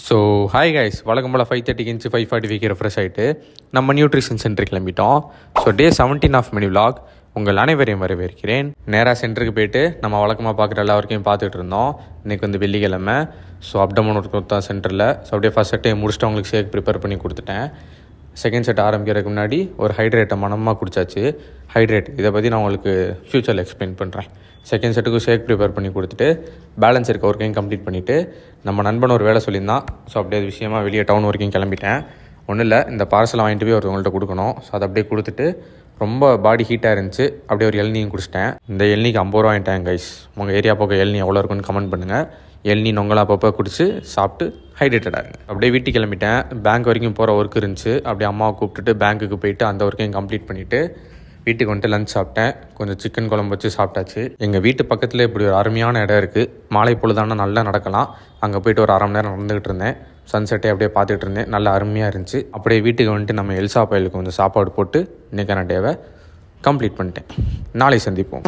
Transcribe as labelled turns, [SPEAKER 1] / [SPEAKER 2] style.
[SPEAKER 1] So hi guys, வழக்கம் போல் 5:30 inch 5:45 refresh ஆகிட்டு நம்ம நியூட்ரிஷன் சென்டர் கிளம்பிட்டோம். So day 17 of mini vlog உங்கள் அனைவரையும் வரவேற்கிறேன். நேராக சென்டருக்கு போய்ட்டு நம்ம வழக்கமாக பார்க்குற எல்லா வரைக்கும் பார்த்துட்டு இருந்தோம். இன்றைக்கி வந்து வெள்ளிக்கிழமை. ஸோ அப்டமன் ஒர்க் கொடுத்தா சென்டரில். ஸோ அப்படியே ஃபஸ்ட் செட்டை முடிச்சுட்டு அவங்களுக்கு ஷேக் ப்ரிப்பேர் பண்ணி கொடுத்துட்டேன். செகண்ட் செட் ஆரம்பிக்கிறதுக்கு முன்னாடி ஒரு ஹைட்ரேட்டை மனமாக குடிச்சாச்சு. ஹைட்ரேட் இதை பற்றி நான் உங்களுக்கு ஃப்யூச்சரில் எக்ஸ்பிளைன் பண்ணுறேன். செகண்ட் செட்டுக்கு ஷேக் ப்ரிப்பேர் பண்ணி கொடுத்துட்டு பேலன்ஸ் இருக்க ஒர்க்கையும் கம்ப்ளீட் பண்ணிவிட்டு நம்ம நண்பன் ஒரு வேலை சொல்லியிருந்தான். ஸோ அப்படியே அது விஷயமாக வெளியே டவுன் வரைக்கும் கிளம்பிட்டேன். ஒன்றும் இல்லை, இந்த பார்சலை வாங்கிட்டு போய் ஒருத்தவங்கள்ட்ட கொடுக்கணும். ஸோ அதை அப்படியே கொடுத்துட்டு ரொம்ப பாடி ஹீட்டாக இருந்துச்சு, அப்படியே ஒரு இளநியும் குடிச்சிட்டேன். இந்த இளநிக்கு 50 ரூபா வாங்கிட்டேன் கைஸ். உங்கள் ஏரியா பக்கம் இளநீ எவ்வளோ இருக்குன்னு கமெண்ட் பண்ணுங்கள். இளநீ நொங்கலா அப்பப்போ குடிச்சு சாப்பிட்டு ஹைட்ரேட்டடாக இருங்க. அப்படியே வீட்டுக்கு கிளம்பிட்டேன். பேங்க் வரைக்கும் போகிற ஒர்க் இருந்துச்சு. அப்படியே அம்மாவை கூப்பிட்டுட்டு பேங்க்குக்கு போயிட்டு அந்த ஒர்க்கையும் கம்ப்ளீட் பண்ணிவிட்டு வீட்டுக்கு வந்துட்டு லஞ்ச் சாப்பிட்டேன். கொஞ்சம் சிக்கன் குழம்பு வச்சு சாப்பிட்டாச்சு. எங்கள் வீட்டு பக்கத்தில் இப்படி ஒரு அருமையான இடம் இருக்குது. மாலை பொழுதான நல்லா நடக்கலாம். அங்கே போய்ட்டு ஒரு 1/2 மணி நேரம் நடந்துகிட்டு இருந்தேன். சன்செட்டை அப்படியே பார்த்துட்டு இருந்தேன். நல்லா அருமையாக இருந்துச்சு. அப்படியே வீட்டுக்கு வந்துட்டு நம்ம எல்சா பயலுக்கு கொஞ்சம் சாப்பாடு போட்டு இன்றைக்கான டேவை கம்ப்ளீட் பண்ணிட்டேன். நாளை சந்திப்போம்.